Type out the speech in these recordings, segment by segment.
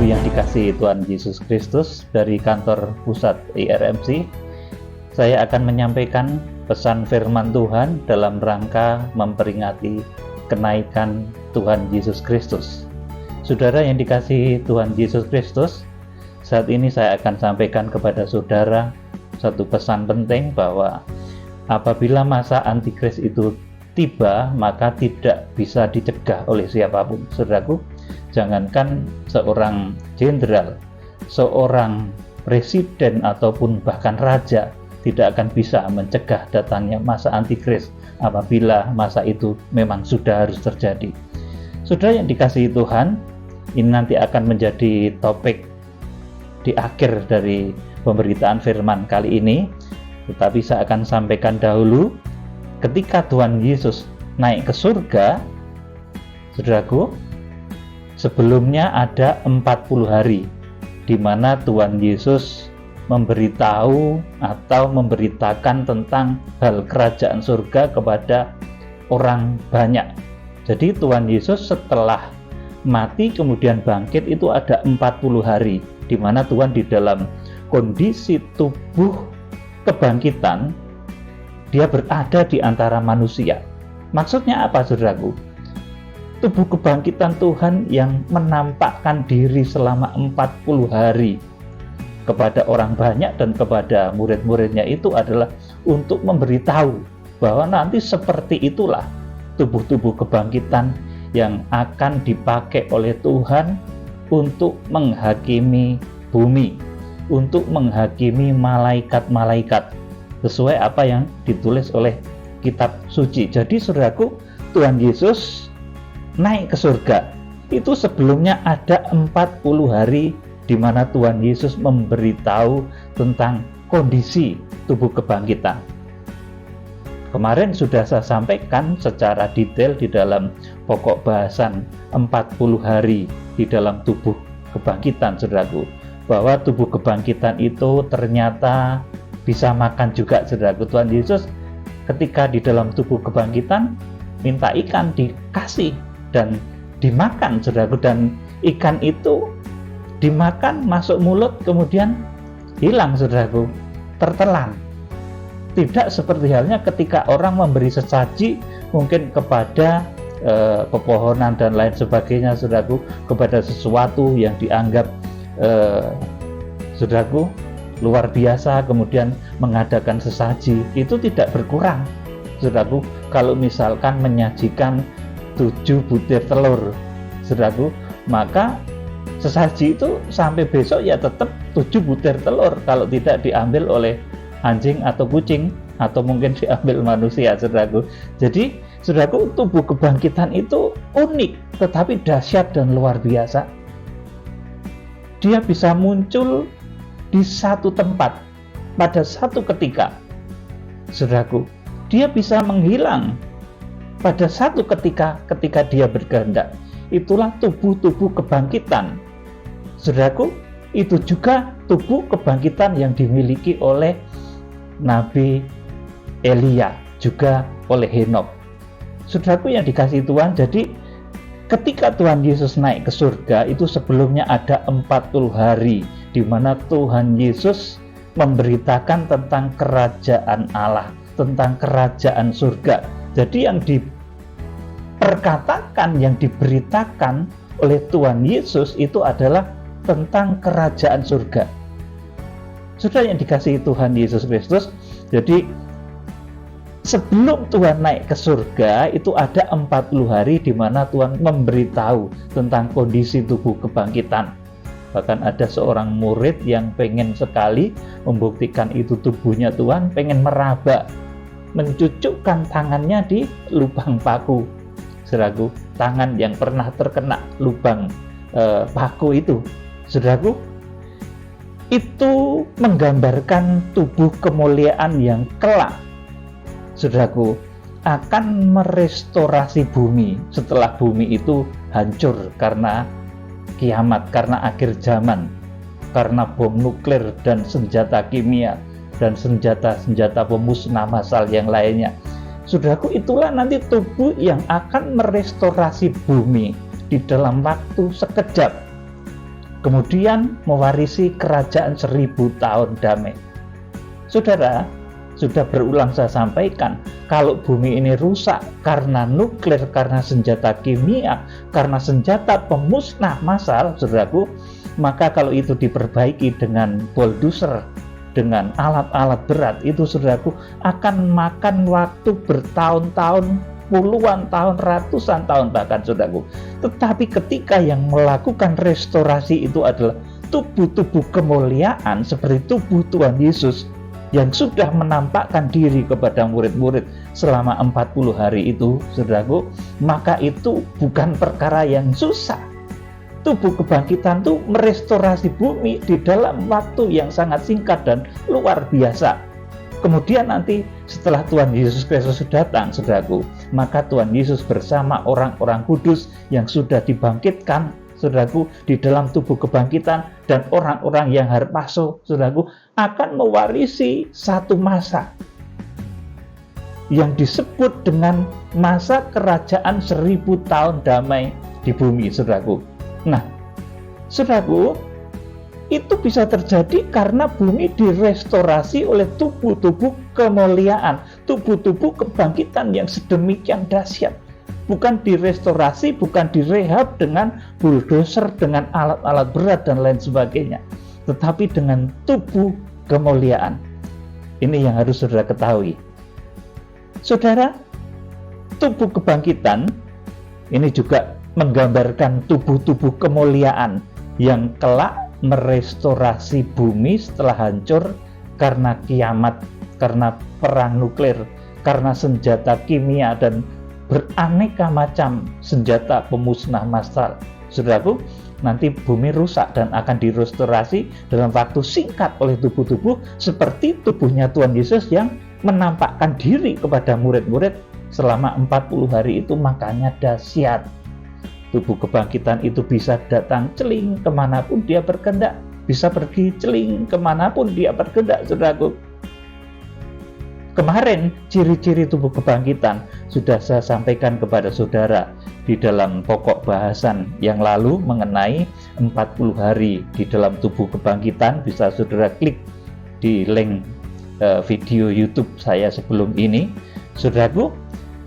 Ibu yang dikasihi Tuhan Yesus Kristus, dari kantor pusat IRMC, saya akan menyampaikan pesan firman Tuhan dalam rangka memperingati kenaikan Tuhan Yesus Kristus. Saudara yang dikasihi Tuhan Yesus Kristus, saat ini saya akan sampaikan kepada saudara satu pesan penting bahwa apabila masa antikris itu tiba, maka tidak bisa dicegah oleh siapapun. Saudaraku, jangankan seorang jenderal, seorang presiden ataupun bahkan raja tidak akan bisa mencegah datangnya masa antikris apabila masa itu memang sudah harus terjadi. Saudara yang dikasihi Tuhan, ini nanti akan menjadi topik di akhir dari pemberitaan firman kali ini, tetapi saya akan sampaikan dahulu ketika Tuhan Yesus naik ke surga. Saudaraku, sebelumnya ada 40 hari di mana Tuhan Yesus memberitahu atau memberitakan tentang hal kerajaan surga kepada orang banyak. Jadi Tuhan Yesus setelah mati kemudian bangkit itu ada 40 hari di mana Tuhan di dalam kondisi tubuh kebangkitan, dia berada di antara manusia. Maksudnya apa, saudaraku? Tubuh kebangkitan Tuhan yang menampakkan diri selama 40 hari kepada orang banyak dan kepada murid-muridnya itu adalah untuk memberitahu bahwa nanti seperti itulah tubuh-tubuh kebangkitan yang akan dipakai oleh Tuhan untuk menghakimi bumi, untuk menghakimi malaikat-malaikat, sesuai apa yang ditulis oleh kitab suci. Jadi saudaraku, Tuhan Yesus naik ke surga itu sebelumnya ada 40 hari di mana Tuhan Yesus memberitahu tentang kondisi tubuh kebangkitan. Kemarin sudah saya sampaikan secara detail di dalam pokok bahasan 40 hari di dalam tubuh kebangkitan, saudaraku, bahwa tubuh kebangkitan itu ternyata bisa makan juga, saudaraku. Tuhan Yesus ketika di dalam tubuh kebangkitan minta ikan, dikasih dan dimakan, saudaraku, dan ikan itu dimakan, masuk mulut, kemudian hilang, saudaraku, tertelan. Tidak seperti halnya ketika orang memberi sesaji mungkin kepada pepohonan dan lain sebagainya, saudaraku, kepada sesuatu yang dianggap saudaraku luar biasa, kemudian mengadakan sesaji, itu tidak berkurang, saudaraku. Kalau misalkan menyajikan 7 butir telur, saudaraku, maka sesaji itu sampai besok ya tetap 7 butir telur kalau tidak diambil oleh anjing atau kucing atau mungkin diambil manusia, saudaraku. Jadi saudaraku, tubuh kebangkitan itu unik tetapi dahsyat dan luar biasa. Dia bisa muncul di satu tempat pada satu ketika, saudaraku. Dia bisa menghilang pada satu ketika dia berkehendak. Itulah tubuh-tubuh kebangkitan, saudaraku. Itu juga tubuh kebangkitan yang dimiliki oleh Nabi Elia, juga oleh Henok. Saudaraku yang dikasihi Tuhan, jadi ketika Tuhan Yesus naik ke surga itu sebelumnya ada 40 hari di mana Tuhan Yesus memberitakan tentang kerajaan Allah, tentang kerajaan surga. Jadi yang diperkatakan, yang diberitakan oleh Tuhan Yesus itu adalah tentang kerajaan surga. Saudara yang dikasihi Tuhan Yesus Kristus, jadi sebelum Tuhan naik ke surga itu ada 40 hari di mana Tuhan memberitahu tentang kondisi tubuh kebangkitan. Bahkan ada seorang murid yang pengen sekali membuktikan itu tubuhnya Tuhan, pengen meraba, mencucukkan tangannya di lubang paku, saudaraku, tangan yang pernah terkena lubang paku itu, saudaraku. Itu menggambarkan tubuh kemuliaan yang kelak, saudaraku, akan merestorasi bumi setelah bumi itu hancur karena kiamat, karena akhir zaman, karena bom nuklir dan senjata kimia dan senjata-senjata pemusnah massal yang lainnya. Saudaraku, itulah nanti tubuh yang akan merestorasi bumi di dalam waktu sekejap. kemudian mewarisi kerajaan 1000 tahun damai. Saudara, sudah berulang saya sampaikan, kalau bumi ini rusak karena nuklir, karena senjata kimia, karena senjata pemusnah massal, saudaraku, maka kalau itu diperbaiki dengan bulldozer, dengan alat-alat berat, itu saudaraku akan makan waktu bertahun-tahun, puluhan tahun, ratusan tahun bahkan, saudaraku. Tetapi ketika yang melakukan restorasi itu adalah tubuh-tubuh kemuliaan seperti tubuh Tuhan Yesus yang sudah menampakkan diri kepada murid-murid selama 40 hari itu, saudaraku, maka itu bukan perkara yang susah. Tubuh kebangkitan itu merestorasi bumi di dalam waktu yang sangat singkat dan luar biasa. Kemudian nanti setelah Tuhan Yesus Kristus datang, saudaraku, maka Tuhan Yesus bersama orang-orang kudus yang sudah dibangkitkan, saudaraku, di dalam tubuh kebangkitan, dan orang-orang yang harpaso, saudaraku, akan mewarisi satu masa yang disebut dengan masa kerajaan 1000 tahun damai di bumi, saudaraku. Nah, saudaraku, itu bisa terjadi karena bumi direstorasi oleh tubuh-tubuh kemuliaan, tubuh-tubuh kebangkitan yang sedemikian dahsyat. Bukan direstorasi, bukan direhab dengan bulldozer, dengan alat-alat berat dan lain sebagainya, tetapi dengan tubuh kemuliaan. Ini yang harus saudara ketahui. Saudara, tubuh kebangkitan ini juga menggambarkan tubuh-tubuh kemuliaan yang kelak merestorasi bumi setelah hancur karena kiamat, karena perang nuklir, karena senjata kimia dan beraneka macam senjata pemusnah massal. Saudaraku, nanti bumi rusak dan akan direstorasi dalam waktu singkat oleh tubuh-tubuh seperti tubuhnya Tuhan Yesus yang menampakkan diri kepada murid-murid selama 40 hari itu. Makanya dahsyat. Tubuh kebangkitan itu bisa datang celing kemanapun dia berkehendak, bisa pergi celing kemanapun dia berkehendak, saudaraku. Kemarin ciri-ciri tubuh kebangkitan sudah saya sampaikan kepada saudara di dalam pokok bahasan yang lalu mengenai 40 hari di dalam tubuh kebangkitan. Bisa saudara klik di link video YouTube saya sebelum ini, saudaraku.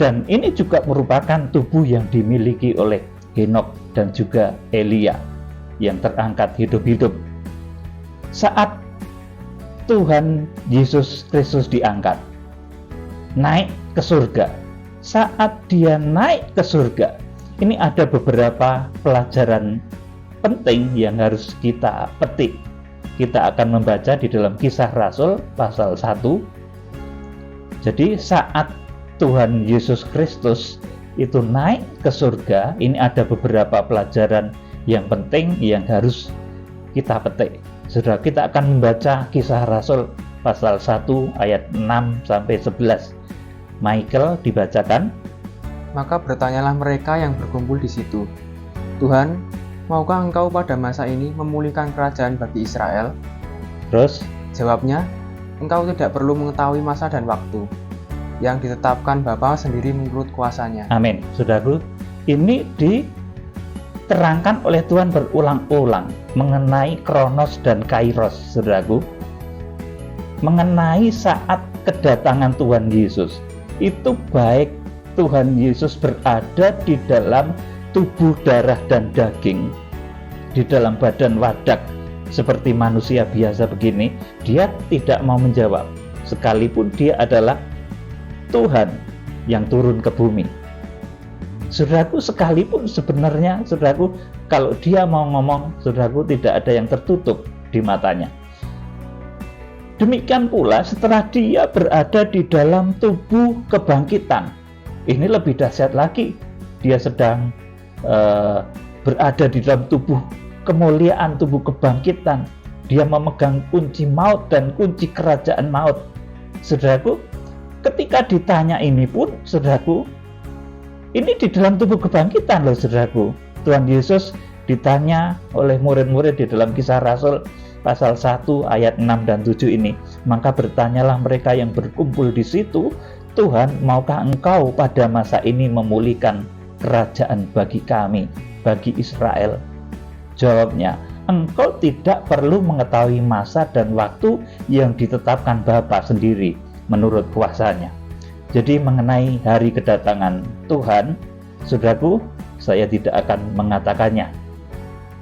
Dan ini juga merupakan tubuh yang dimiliki oleh Henokh dan juga Elia yang terangkat hidup-hidup. Saat Tuhan Yesus Kristus diangkat, naik ke surga, saat dia naik ke surga, ini ada beberapa pelajaran penting yang harus kita petik. Kita akan membaca di dalam Kisah Rasul pasal 1. Jadi saat Tuhan Yesus Kristus itu naik ke surga, ini ada beberapa pelajaran yang penting yang harus kita petik. Saudara, kita akan membaca Kisah Rasul pasal 1 ayat 6 sampai 11. Michael, dibacakan. Maka bertanyalah mereka yang berkumpul di situ, Tuhan, maukah engkau pada masa ini memulihkan kerajaan bagi Israel? Terus? Jawabnya, engkau tidak perlu mengetahui masa dan waktu yang ditetapkan Bapa sendiri menurut kuasanya. Amin. Saudaraku, ini diterangkan oleh Tuhan berulang-ulang mengenai Kronos dan Kairos, saudaraku. Mengenai saat kedatangan Tuhan Yesus. Itu baik Tuhan Yesus berada di dalam tubuh darah dan daging, di dalam badan wadak seperti manusia biasa begini, dia tidak mau menjawab sekalipun dia adalah Tuhan yang turun ke bumi. Saudaraku, sekalipun sebenarnya, saudaraku, kalau dia mau ngomong, saudaraku, tidak ada yang tertutup di matanya. Demikian pula setelah dia berada di dalam tubuh kebangkitan, ini lebih dahsyat lagi. Dia sedang berada di dalam tubuh kemuliaan, tubuh kebangkitan. Dia memegang kunci maut dan kunci kerajaan maut. Saudaraku, ketika ditanya ini pun, saudaraku, ini di dalam tubuh kebangkitan loh, saudaraku. Tuhan Yesus ditanya oleh murid-murid di dalam Kisah Rasul pasal 1 ayat 6 dan 7 ini. Maka bertanyalah mereka yang berkumpul di situ, Tuhan, maukah engkau pada masa ini memulihkan kerajaan bagi kami, bagi Israel? Jawabnya, engkau tidak perlu mengetahui masa dan waktu yang ditetapkan Bapa sendiri menurut kuasanya. Jadi mengenai hari kedatangan Tuhan, saudaraku, saya tidak akan mengatakannya,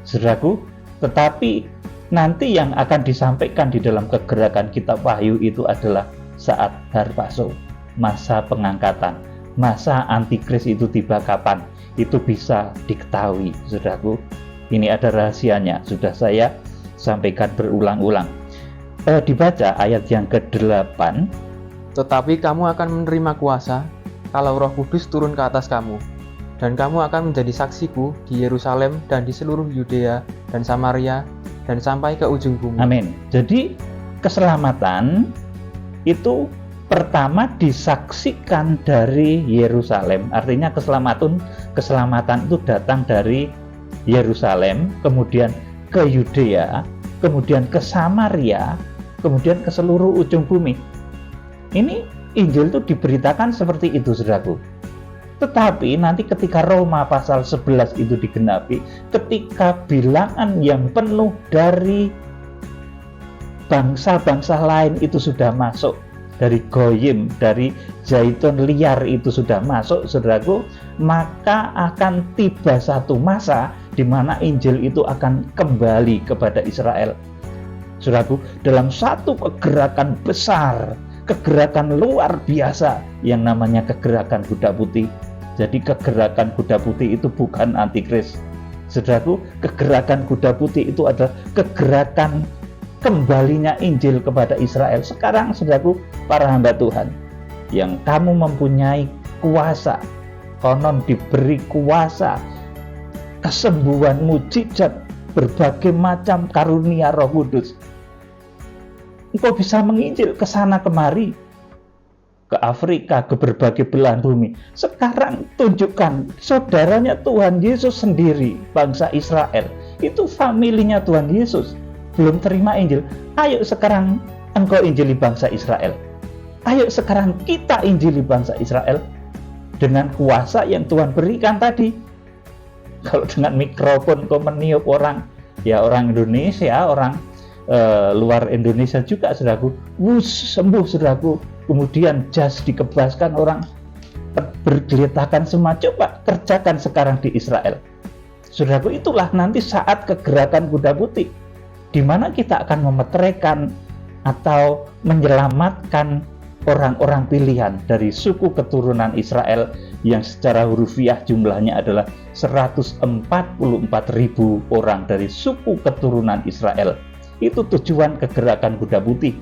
saudaraku, tetapi nanti yang akan disampaikan di dalam kegerakan kitab Wahyu itu adalah saat harpaso, masa pengangkatan, masa antikris itu tiba kapan, itu bisa diketahui, saudaraku. Ini ada rahasianya, sudah saya sampaikan berulang-ulang. Dibaca ayat yang ke-8. Tetapi kamu akan menerima kuasa kalau Roh Kudus turun ke atas kamu, dan kamu akan menjadi saksiku di Yerusalem dan di seluruh Yudea dan Samaria dan sampai ke ujung bumi. Amin. Jadi keselamatan itu pertama disaksikan dari Yerusalem. Artinya keselamatan itu datang dari Yerusalem, kemudian ke Yudea, kemudian ke Samaria, kemudian ke seluruh ujung bumi. Ini Injil itu diberitakan seperti itu, saudaraku. Tetapi nanti ketika Roma pasal 11 itu digenapi, ketika bilangan yang penuh dari bangsa-bangsa lain itu sudah masuk, dari Goyim, dari Zaitun liar itu sudah masuk, saudaraku, maka akan tiba satu masa di mana Injil itu akan kembali kepada Israel. Saudaraku, dalam satu kegerakan besar, kegerakan luar biasa yang namanya kegerakan kuda putih. Jadi kegerakan kuda putih itu bukan antikris. Saudaraku, kegerakan kuda putih itu adalah kegerakan kembalinya Injil kepada Israel. Sekarang, saudaraku, para hamba Tuhan, yang kamu mempunyai kuasa, konon diberi kuasa, kesembuhan, mujizat, berbagai macam karunia Roh Kudus. Engkau bisa menginjil ke sana kemari, ke Afrika, ke berbagai belahan bumi. Sekarang tunjukkan saudaranya Tuhan Yesus sendiri, bangsa Israel. Itu familinya Tuhan Yesus. Belum terima Injil. Ayo sekarang engkau injili bangsa Israel. Ayo sekarang kita injili bangsa Israel dengan kuasa yang Tuhan berikan tadi. Kalau dengan mikrofon kau meniup orang, ya orang Indonesia, orang luar Indonesia juga, saudaraku, sembuh, saudaraku. Kemudian jas dikebaskan, orang bergeletakan semua. Coba kerjakan sekarang di Israel, saudaraku. Itulah nanti saat kegerakan kuda putih, di mana kita akan memeteraikan atau menyelamatkan orang-orang pilihan dari suku keturunan Israel yang secara hurufiah jumlahnya adalah 144.000 orang dari suku keturunan Israel. Itu tujuan kegerakan kuda putih.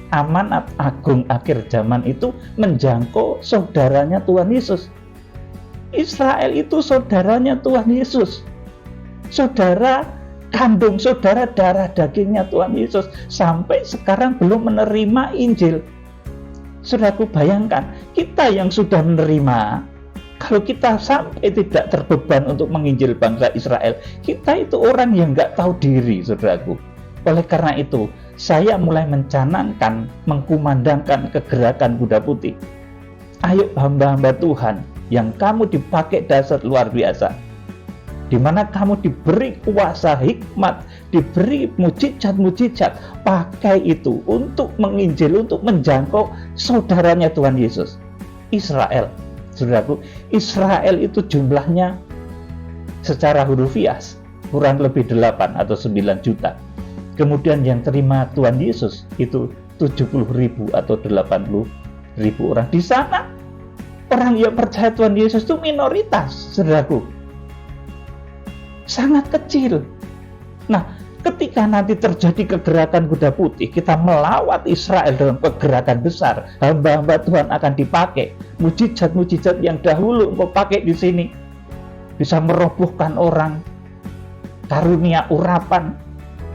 Amanat agung akhir zaman itu menjangkau saudaranya Tuhan Yesus. Israel itu saudaranya Tuhan Yesus, saudara kandung, saudara darah dagingnya Tuhan Yesus. Sampai sekarang belum menerima Injil. Saudaraku, bayangkan kita yang sudah menerima, kalau kita sampai tidak terbeban untuk menginjil bangsa Israel, kita itu orang yang nggak tahu diri, saudaraku. Oleh karena itu, saya mulai mencanangkan, mengkumandangkan kegerakan kuda putih. Ayo hamba-hamba Tuhan yang kamu dipakai dasar luar biasa, di mana kamu diberi kuasa hikmat, diberi mujizat-mujizat, pakai itu untuk menginjil, untuk menjangkau saudaranya Tuhan Yesus. Israel, saudaraku, Israel itu jumlahnya secara hurufiah kurang lebih 8 atau 9 juta. Kemudian yang terima Tuhan Yesus itu 70.000 atau 80.000 orang. Di sana orang yang percaya Tuhan Yesus itu minoritas, saudaraku, sangat kecil. Nah, ketika nanti terjadi kegerakan kuda putih, kita melawat Israel dalam kegerakan besar, hamba-hamba Tuhan akan dipakai. Mujizat-mujizat yang dahulu engkau pakai di sini bisa merobohkan orang, karunia urapan,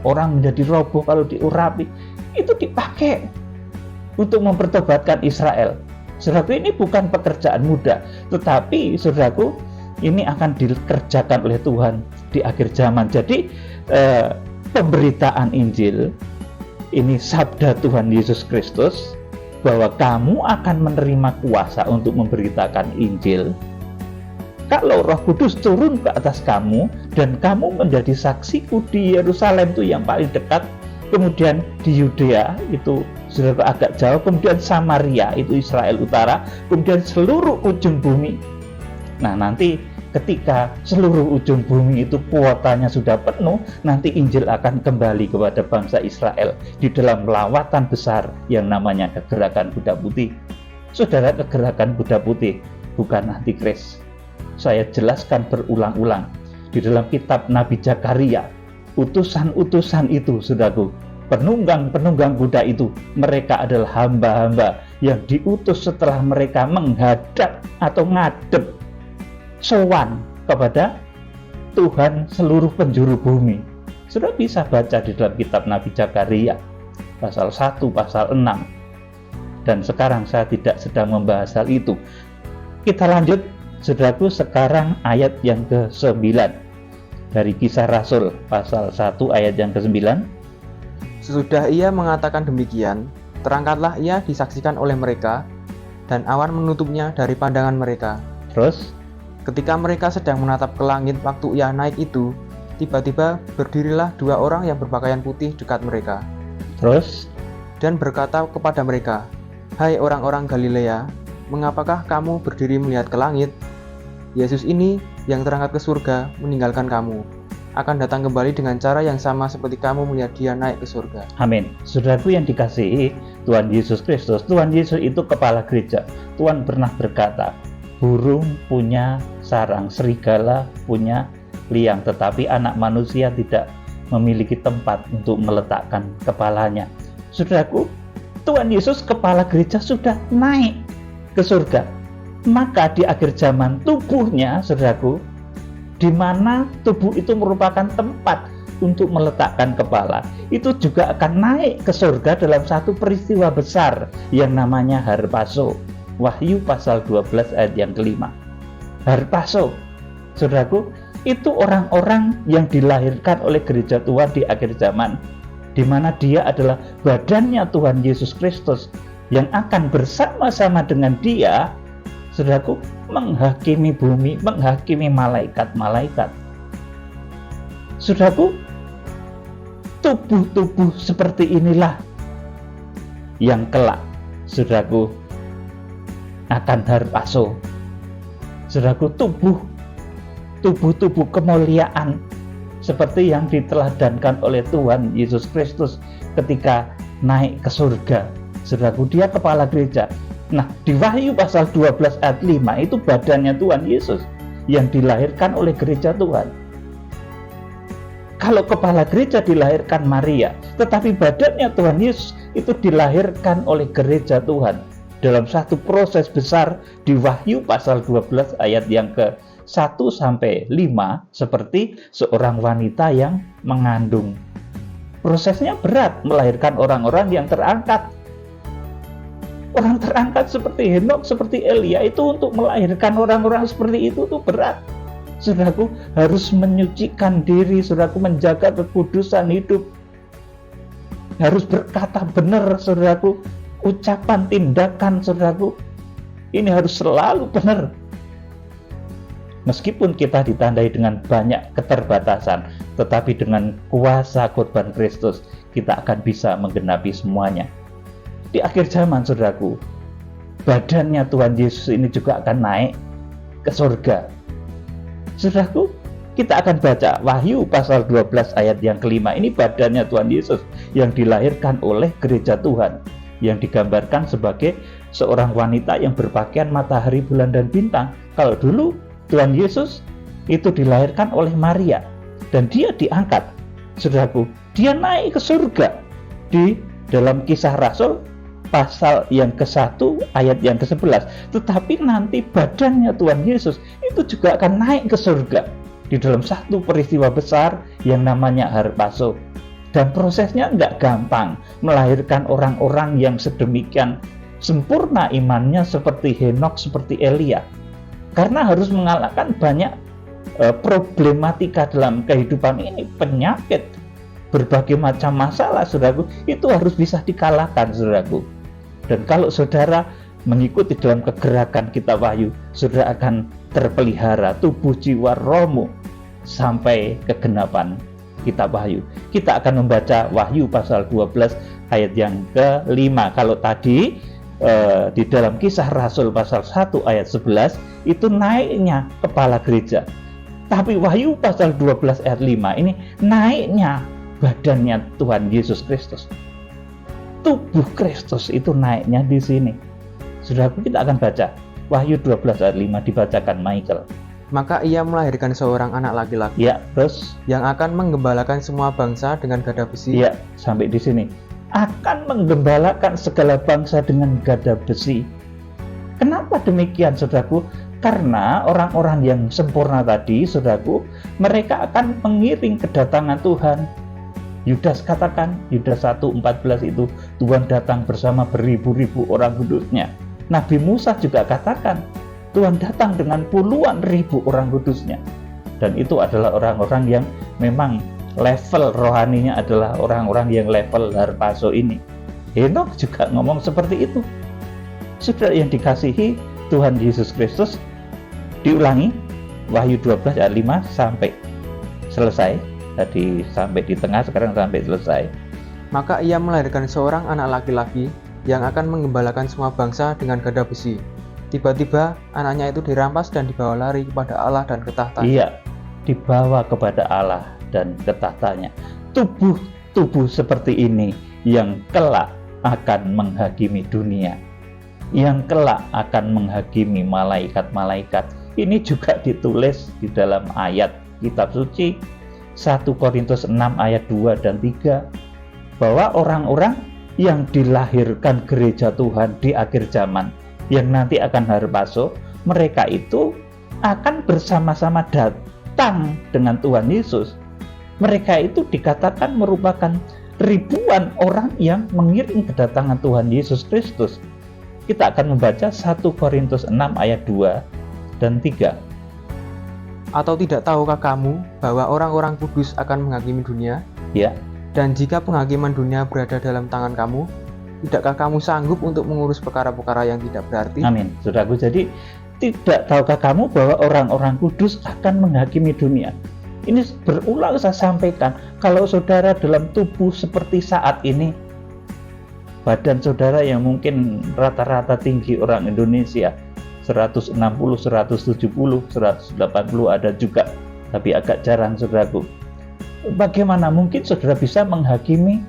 orang menjadi roboh kalau diurapi, itu dipakai untuk mempertobatkan Israel. Saudaraku, ini bukan pekerjaan mudah, tetapi saudaraku, ini akan dikerjakan oleh Tuhan di akhir zaman. Jadi pemberitaan Injil ini sabda Tuhan Yesus Kristus, bahwa kamu akan menerima kuasa untuk memberitakan Injil. kalau Roh Kudus turun ke atas kamu dan kamu menjadi saksiku di Yerusalem itu yang paling dekat, kemudian di Yudea itu saudaraku agak jauh, kemudian Samaria itu Israel Utara, kemudian seluruh ujung bumi. Nah, nanti ketika seluruh ujung bumi itu kuotanya sudah penuh, nanti Injil akan kembali kepada bangsa Israel di dalam lawatan besar yang namanya kegerakan kuda putih. Saudara, kegerakan kuda putih bukan antikris. Saya jelaskan berulang-ulang di dalam kitab Nabi Zakaria. Utusan-utusan itu, saudaraku, penunggang-penunggang kuda itu, mereka adalah hamba-hamba yang diutus setelah mereka menghadap atau ngadep sowan kepada Tuhan seluruh penjuru bumi. Sudah bisa baca di dalam kitab Nabi Zakaria pasal 1, pasal 6. Dan sekarang saya tidak sedang membahas hal itu. Kita lanjut, saudaraku, sekarang ayat yang ke-9 dari Kisah Rasul pasal 1 ayat yang ke-9. Sesudah ia mengatakan demikian, terangkatlah ia disaksikan oleh mereka, dan awan menutupnya dari pandangan mereka. Terus, ketika mereka sedang menatap ke langit waktu ia naik itu, tiba-tiba berdirilah 2 orang yang berpakaian putih dekat mereka. Terus, Dan berkata kepada mereka, "Hai orang-orang Galilea, mengapakah kamu berdiri melihat ke langit? Yesus ini yang terangkat ke surga meninggalkan kamu, akan datang kembali dengan cara yang sama seperti kamu melihat dia naik ke surga." amin. Saudaraku yang dikasihi Tuhan Yesus Kristus, Tuhan Yesus itu kepala gereja. Tuhan pernah berkata, burung punya sarang, serigala punya liang, tetapi anak manusia tidak memiliki tempat untuk meletakkan kepalanya. Saudaraku, Tuhan Yesus kepala gereja sudah naik ke surga. Maka di akhir zaman tubuhnya, saudaraku, di mana tubuh itu merupakan tempat untuk meletakkan kepala, itu juga akan naik ke surga dalam satu peristiwa besar yang namanya harpazo. Wahyu pasal 12 ayat yang ke-5. Harpazo, saudaraku, itu orang-orang yang dilahirkan oleh gereja Tuhan di akhir zaman, di mana dia adalah badannya Tuhan Yesus Kristus yang akan bersama-sama dengan dia, saudaraku, menghakimi bumi, menghakimi malaikat-malaikat. Saudaraku, tubuh-tubuh seperti inilah yang kelak, saudaraku, akan harpazo. Saudaraku, tubuh-tubuh kemuliaan seperti yang diteladankan oleh Tuhan Yesus Kristus ketika naik ke surga. Saudaraku, dia kepala gereja. Nah, di Wahyu pasal 12 ayat 5 itu badannya Tuhan Yesus yang dilahirkan oleh gereja Tuhan. Kalau kepala gereja dilahirkan Maria, tetapi badannya Tuhan Yesus itu dilahirkan oleh gereja Tuhan dalam satu proses besar di Wahyu pasal 12 ayat yang ke-1 sampai 5, seperti seorang wanita yang mengandung. Prosesnya berat, melahirkan orang-orang yang terangkat. Orang terangkat seperti Henokh, seperti Elia, itu untuk melahirkan orang-orang seperti itu tuh berat. Saudaraku, harus menyucikan diri, saudaraku, menjaga kekudusan hidup. Harus berkata benar, saudaraku. Ucapan, tindakan, saudaraku, ini harus selalu benar. Meskipun kita ditandai dengan banyak keterbatasan, tetapi dengan kuasa korban Kristus, kita akan bisa menggenapi semuanya. Di akhir zaman, saudaraku, badannya Tuhan Yesus ini juga akan naik ke surga. Saudaraku, kita akan baca Wahyu pasal 12 ayat yang ke-5. Ini badannya Tuhan Yesus yang dilahirkan oleh gereja Tuhan, yang digambarkan sebagai seorang wanita yang berpakaian matahari, bulan, dan bintang. Kalau dulu Tuhan Yesus itu dilahirkan oleh Maria dan dia diangkat. Saudaraku, dia naik ke surga di dalam Kisah Rasul pasal yang ke-1 ayat yang ke-11. Tetapi nanti badannya Tuhan Yesus itu juga akan naik ke surga di dalam satu peristiwa besar yang namanya harpazo. Dan prosesnya nggak gampang, melahirkan orang-orang yang sedemikian sempurna imannya seperti Henokh, seperti Elia. Karena harus mengalahkan banyak problematika dalam kehidupan ini, penyakit, berbagai macam masalah, saudaraku, itu harus bisa dikalahkan, saudaraku. Dan kalau saudara mengikuti dalam kegerakan kita Wahyu, saudara akan terpelihara tubuh jiwa rohmu sampai kegenapan kitab Wahyu. Kita akan membaca Wahyu pasal 12 ayat yang ke-5. Kalau tadi di dalam Kisah Rasul pasal 1 ayat 11 itu naiknya kepala gereja. Tapi Wahyu pasal 12 ayat 5 ini naiknya badannya Tuhan Yesus Kristus. Tubuh Kristus itu naiknya di sini. Saudaraku, kita akan baca Wahyu 12 ayat 5 dibacakan Michael. Maka ia melahirkan seorang anak laki-laki Ya, terus yang akan menggembalakan semua bangsa dengan gada besi. ya, sampai di sini. Akan menggembalakan segala bangsa dengan gada besi. Kenapa demikian, saudaraku? Karena orang-orang yang sempurna tadi, saudaraku, mereka akan mengiring kedatangan Tuhan. Yudas katakan, Yudas 1:14 itu, Tuhan datang bersama beribu-ribu orang kudusnya. Nabi Musa juga katakan, Tuhan datang dengan puluhan ribu orang kudusnya. Dan itu adalah orang-orang yang memang level rohaninya adalah orang-orang yang level harpaso ini. Henokh juga ngomong seperti itu. Saudara yang dikasihi Tuhan Yesus Kristus, diulangi Wahyu 12 ayat 5 sampai selesai. Tadi sampai di tengah, sekarang sampai selesai. Maka ia melahirkan seorang anak laki-laki yang akan menggembalakan semua bangsa dengan gada besi. Tiba-tiba anaknya itu dirampas dan dibawa lari kepada Allah dan ke tahtanya. Iya, dibawa kepada Allah dan ke tahtanya. Tubuh seperti ini yang kelak akan menghakimi dunia, yang kelak akan menghakimi malaikat-malaikat. Ini juga ditulis di dalam ayat kitab suci 1 Korintus 6 ayat 2 dan 3, bahwa orang-orang yang dilahirkan gereja Tuhan di akhir zaman yang nanti akan harpaso, mereka itu akan bersama-sama datang dengan Tuhan Yesus. Mereka itu dikatakan merupakan ribuan orang yang mengiring kedatangan Tuhan Yesus Kristus. Kita akan membaca 1 Korintus 6 ayat 2 dan 3. Atau tidak tahukah kamu bahwa orang-orang kudus akan menghakimi dunia? Ya, Dan jika penghakiman dunia berada dalam tangan kamu, tidakkah kamu sanggup untuk mengurus perkara-perkara yang tidak berarti? amin. Saudaraku, jadi tidak tahukah kamu bahwa orang-orang kudus akan menghakimi dunia? Ini berulang saya sampaikan, kalau saudara dalam tubuh seperti saat ini, badan saudara yang mungkin rata-rata tinggi orang Indonesia 160, 170, 180 ada juga, tapi agak jarang, saudaraku. Bagaimana mungkin saudara bisa menghakimi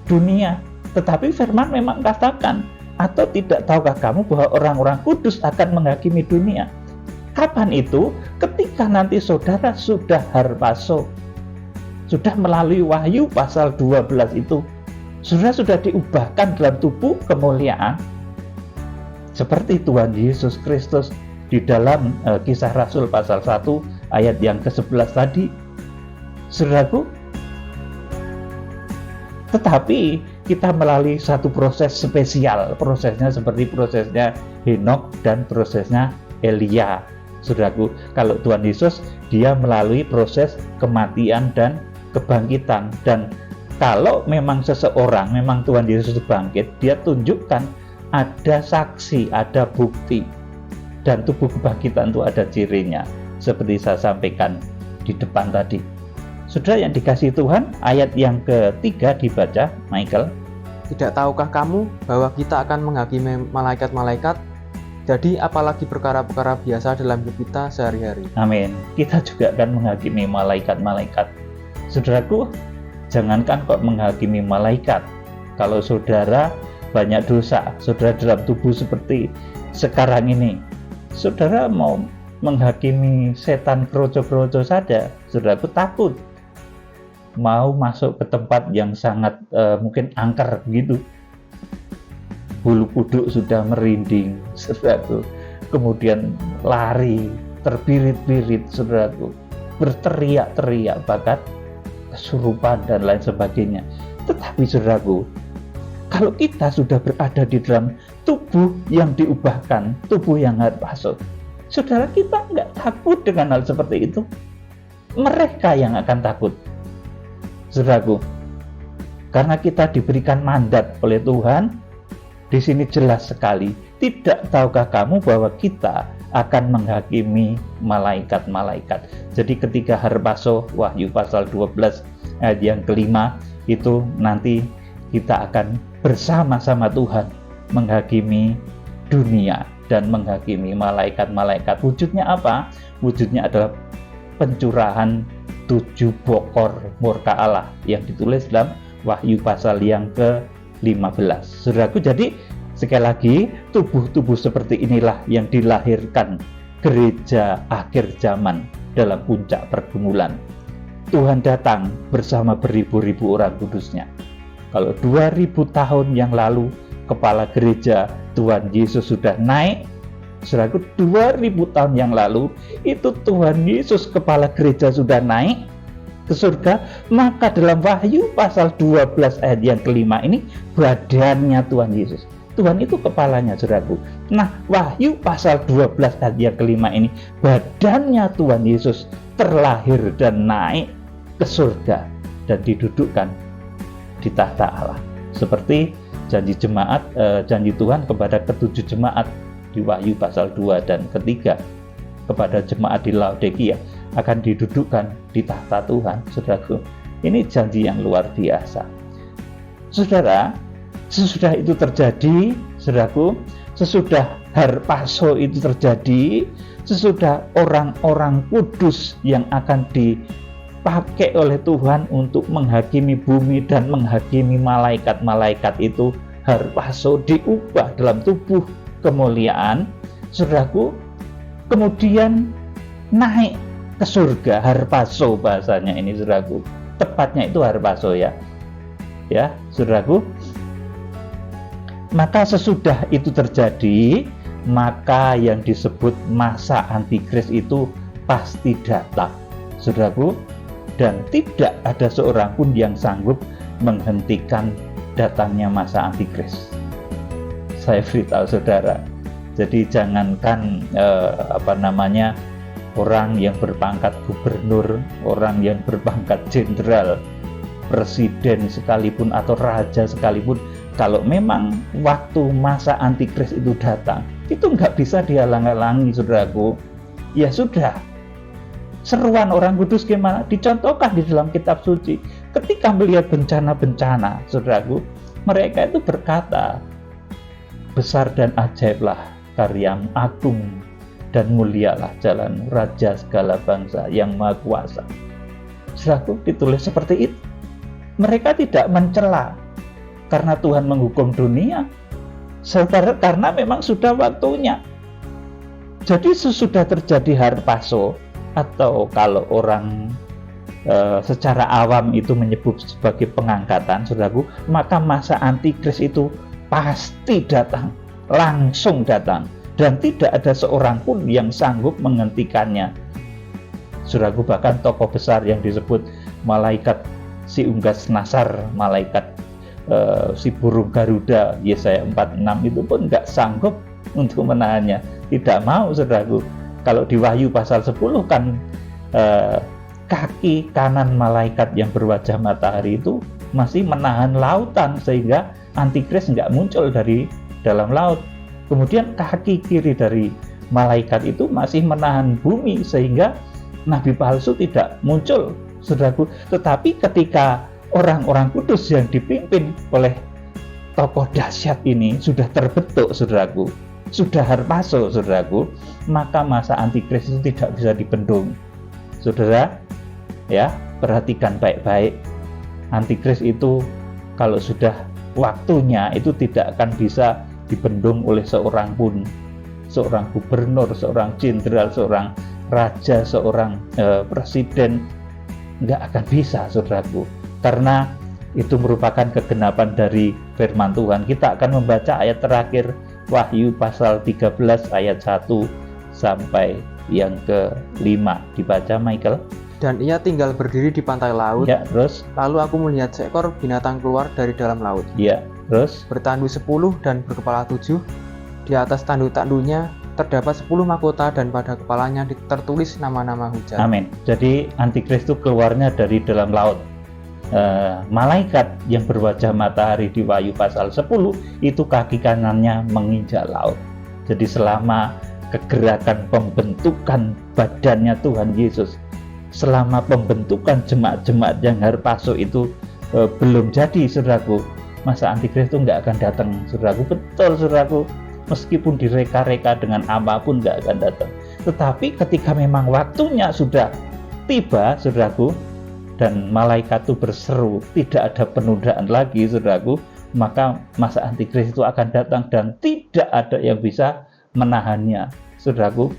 dunia? Tetapi firman memang katakan, atau tidak tahukah kamu bahwa orang-orang kudus akan menghakimi dunia? Kapan itu? Ketika nanti saudara sudah harpaso, sudah melalui Wahyu pasal 12 itu, saudara sudah diubahkan dalam tubuh kemuliaan seperti Tuhan Yesus Kristus di dalam Kisah Rasul pasal 1 ayat yang ke-11 tadi, saudaraku. Tetapi kita melalui satu proses spesial, prosesnya seperti prosesnya Henokh dan prosesnya Elia. Saudaraku, kalau Tuhan Yesus dia melalui proses kematian dan kebangkitan, dan kalau memang seseorang, memang Tuhan Yesus bangkit, dia tunjukkan ada saksi, ada bukti, dan tubuh kebangkitan itu ada cirinya, seperti saya sampaikan di depan tadi. Saudara yang dikasihi Tuhan, ayat yang ketiga dibaca, Michael. Tidak tahukah kamu bahwa kita akan menghakimi malaikat-malaikat? Jadi apalagi perkara-perkara biasa dalam hidup kita sehari-hari. Amin. Kita juga akan menghakimi malaikat-malaikat. Saudaraku, jangankan kok menghakimi malaikat. Kalau saudara banyak dosa, saudara dalam tubuh seperti sekarang ini, saudara mau menghakimi setan kroco-kroco saja, saudaraku takut. Mau masuk ke tempat yang sangat mungkin angker begitu, bulu kuduk sudah merinding, saudaraku. Kemudian lari, terbirit-birit, saudaraku, berteriak-teriak, bahkan kesurupan dan lain sebagainya. Tetapi saudaraku, kalau kita sudah berada di dalam tubuh yang diubahkan, tubuh yang harpaso, saudara, kita nggak takut dengan hal seperti itu. Mereka yang akan takut, saudaraku, karena kita diberikan mandat oleh Tuhan. Di sini jelas sekali, tidak tahukah kamu bahwa kita akan menghakimi malaikat-malaikat. Jadi ketika harpaso, Wahyu pasal 12 ayat yang kelima, itu nanti kita akan bersama-sama Tuhan menghakimi dunia dan menghakimi malaikat-malaikat. Wujudnya apa? Wujudnya adalah pencurahan 7 bokor murka Allah yang ditulis dalam Wahyu pasal yang ke-15. Saudaraku, jadi sekali lagi, tubuh-tubuh seperti inilah yang dilahirkan gereja akhir zaman dalam puncak pergumulan. Tuhan datang bersama beribu-ribu orang kudusnya. Kalau 2000 tahun yang lalu kepala gereja Tuhan Yesus sudah naik, saudaraku, 2000 tahun yang lalu itu Tuhan Yesus kepala gereja sudah naik ke surga, maka dalam Wahyu pasal 12 ayat yang kelima ini badannya Tuhan Yesus. Tuhan itu kepalanya, saudaraku. Nah, Wahyu pasal 12 ayat yang kelima ini badannya Tuhan Yesus terlahir dan naik ke surga dan didudukkan di tahta Allah. Seperti janji Tuhan kepada ketujuh jemaat di Wahyu pasal 2 dan ketiga, kepada jemaat di Laodikia akan didudukkan di tahta Tuhan, saudaraku. Ini janji yang luar biasa. Saudara, sesudah itu terjadi, saudaraku, sesudah harpaso itu terjadi, sesudah orang-orang kudus yang akan dipakai oleh Tuhan untuk menghakimi bumi dan menghakimi malaikat-malaikat itu, harpaso diubah dalam tubuh kemuliaan, saudaraku, kemudian naik ke surga. Harpaso bahasanya ini, saudaraku, tepatnya itu harpaso ya saudaraku. Maka sesudah itu terjadi, maka yang disebut masa antikris itu pasti datang, saudaraku, dan tidak ada seorang pun yang sanggup menghentikan datangnya masa antikris. Saya beritahu saudara, jadi jangankan orang yang berpangkat gubernur, orang yang berpangkat jenderal, presiden sekalipun atau raja sekalipun, kalau memang waktu masa antikris itu datang, itu nggak bisa dihalang-halangi, saudaraku. Ya sudah, seruan orang kudus gimana? Dicontohkan di dalam kitab suci. Ketika melihat bencana-bencana, saudaraku, mereka itu berkata, besar dan ajaiblah karyamu, agung dan mulialah jalan Raja segala bangsa yang maha kuasa. Saudaraku, ditulis seperti itu. Mereka tidak mencela karena Tuhan menghukum dunia, karena memang sudah waktunya. Jadi sesudah terjadi harpaso, atau kalau orang secara awam itu menyebut sebagai pengangkatan, saudaraku, maka masa antikris itu pasti datang, langsung datang, dan tidak ada seorang pun yang sanggup menghentikannya. Saudaraku, bahkan tokoh besar yang disebut malaikat si unggas nasar, malaikat si burung Garuda, Yesaya 46 itu pun nggak sanggup untuk menahannya. Tidak mau, saudaraku. Kalau di Wahyu pasal 10 kan kaki kanan malaikat yang berwajah matahari itu masih menahan lautan sehingga antikris nggak muncul dari dalam laut. Kemudian kaki kiri dari malaikat itu masih menahan bumi sehingga nabi palsu tidak muncul, saudaraku. Tetapi ketika orang-orang kudus yang dipimpin oleh tokoh dahsyat ini sudah terbentuk, saudaraku, sudah harpaso, saudaraku, maka masa antikris itu tidak bisa dibendung. Saudara, ya, perhatikan baik-baik. Antikris itu kalau sudah waktunya itu tidak akan bisa dibendung oleh seorang pun, seorang gubernur, seorang jenderal, seorang raja, seorang presiden, nggak akan bisa, saudaraku, karena itu merupakan kegenapan dari firman Tuhan. Kita akan membaca ayat terakhir Wahyu pasal 13 ayat 1 sampai yang ke-5. Dibaca, Michael. Dan ia tinggal berdiri di pantai laut. Ya, terus? Lalu aku melihat seekor binatang keluar dari dalam laut. Ya, terus? Bertandu 10 dan berkepala 7. Di atas tandu-tandunya terdapat 10 mahkota dan pada kepalanya tertulis nama-nama hujat. Amin. Jadi antikris itu keluarnya dari dalam laut. Malaikat yang berwajah matahari di Wahyu pasal 10 itu kaki kanannya menginjak laut. Jadi selama kegerakan pembentukan badannya Tuhan Yesus. Selama pembentukan jemaat-jemaat yang harpaso itu belum jadi, saudaraku, masa antikris itu nggak akan datang, saudaraku. Betul, saudaraku, meskipun direka-reka dengan apapun nggak akan datang. Tetapi ketika memang waktunya sudah tiba, saudaraku, dan malaikat itu berseru, tidak ada penundaan lagi, saudaraku, maka masa antikris itu akan datang dan tidak ada yang bisa menahannya, saudaraku.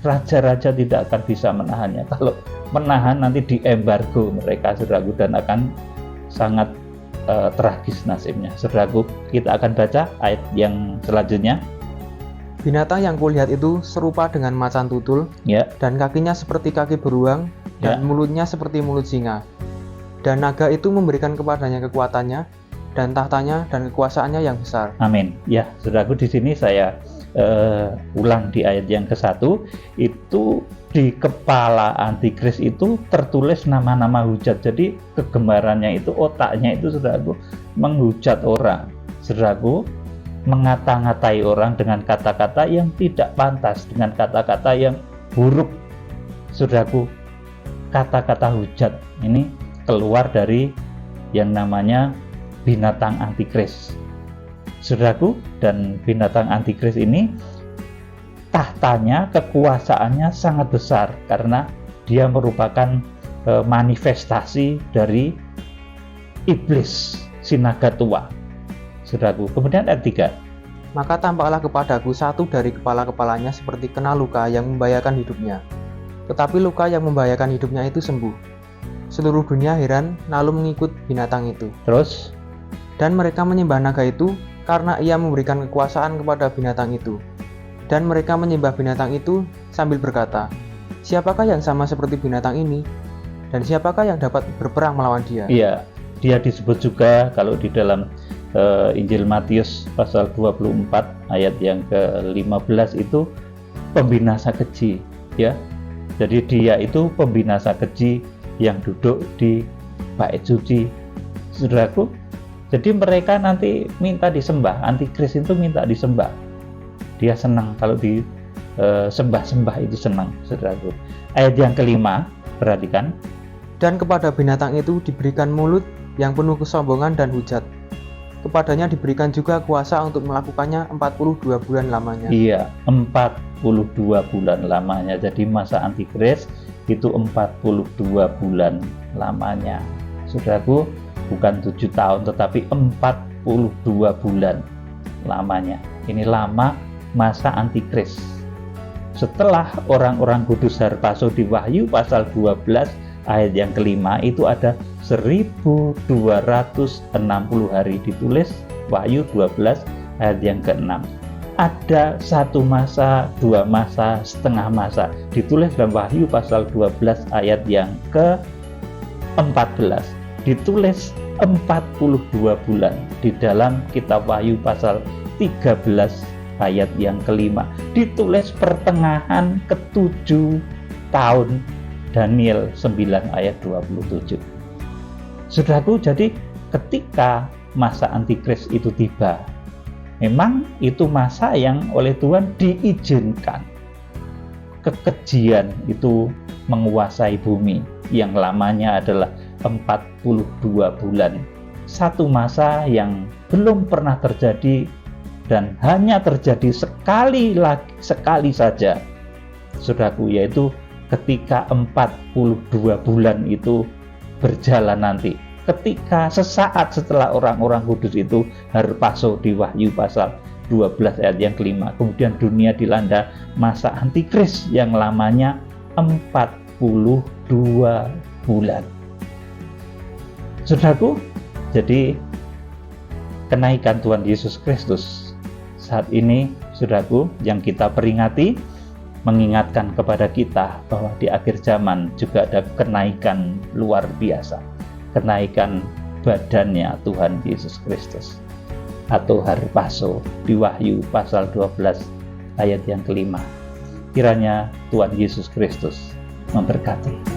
Raja-raja tidak akan bisa menahannya. Kalau menahan nanti diembargo mereka, saudaraku, dan akan sangat tragis nasibnya, saudaraku. Kita akan baca ayat yang selanjutnya. Binatang yang kulihat itu serupa dengan macan tutul, Ya, dan kakinya seperti kaki beruang, dan Ya. mulutnya seperti mulut singa. Dan naga itu memberikan kepadanya kekuatannya, dan tahtanya dan kekuasaannya yang besar. amin. Ya, saudaraku, di sini saya ulang di ayat yang ke-1, itu di kepala antikris itu tertulis nama-nama hujat. Jadi kegemarannya itu, otaknya itu, saudaraku, menghujat orang, saudaraku, mengata-ngatai orang dengan kata-kata yang tidak pantas, dengan kata-kata yang buruk, saudaraku. Kata-kata hujat ini keluar dari yang namanya binatang antikris, saudaraku. Dan binatang antikris ini tahtanya, kekuasaannya sangat besar karena dia merupakan manifestasi dari iblis, si naga tua, saudaraku. Kemudian ayat 3. Maka tampaklah kepadaku satu dari kepala-kepalanya seperti kena luka yang membahayakan hidupnya. Tetapi luka yang membahayakan hidupnya itu sembuh. Seluruh dunia heran lalu mengikut binatang itu. Terus, Dan mereka menyembah naga itu karena ia memberikan kekuasaan kepada binatang itu. Dan mereka menyembah binatang itu sambil berkata, siapakah yang sama seperti binatang ini? Dan siapakah yang dapat berperang melawan dia? iya, dia disebut juga kalau di dalam Injil Matius pasal 24 ayat yang ke-15 itu pembinasa keji, ya. Jadi dia itu pembinasa keji yang duduk di bait suci, saudaraku. Jadi mereka nanti minta disembah, antikris itu minta disembah. Dia senang kalau disembah-sembah, itu senang, saudaraku. Ayat yang ke-5, perhatikan. Dan kepada binatang itu diberikan mulut yang penuh kesombongan dan hujat. Kepadanya diberikan juga kuasa untuk melakukannya 42 bulan lamanya. Iya, 42 bulan lamanya. Jadi masa antikris itu 42 bulan lamanya, saudaraku. Bukan 7 tahun tetapi 42 bulan lamanya. Ini lama masa antikris. Setelah orang-orang kudus harpaso di Wahyu pasal 12 ayat yang ke-5 itu ada 1260 hari, ditulis Wahyu 12 ayat yang ke-6. Ada satu masa, dua masa, setengah masa, ditulis dalam Wahyu pasal 12 ayat yang ke-14. Ditulis 42 bulan di dalam kitab Wahyu pasal 13 ayat yang ke-5. Ditulis pertengahan ke-7 tahun Daniel 9 ayat 27. Saudaraku, jadi ketika masa antikris itu tiba, memang itu masa yang oleh Tuhan diizinkan kekejian itu menguasai bumi yang lamanya adalah 42 bulan. Satu masa yang belum pernah terjadi dan hanya terjadi sekali saja, saudaraku, yaitu ketika 42 bulan itu berjalan nanti. Ketika sesaat setelah orang-orang kudus itu harpaso di Wahyu pasal 12 ayat yang ke-5, kemudian dunia dilanda masa antikris yang lamanya 42 bulan. Saudaraku, jadi kenaikan Tuhan Yesus Kristus saat ini, saudaraku, yang kita peringati, mengingatkan kepada kita bahwa di akhir zaman juga ada kenaikan luar biasa, kenaikan badannya Tuhan Yesus Kristus atau harpaso di Wahyu pasal 12 ayat yang ke-5. Kiranya Tuhan Yesus Kristus memberkati.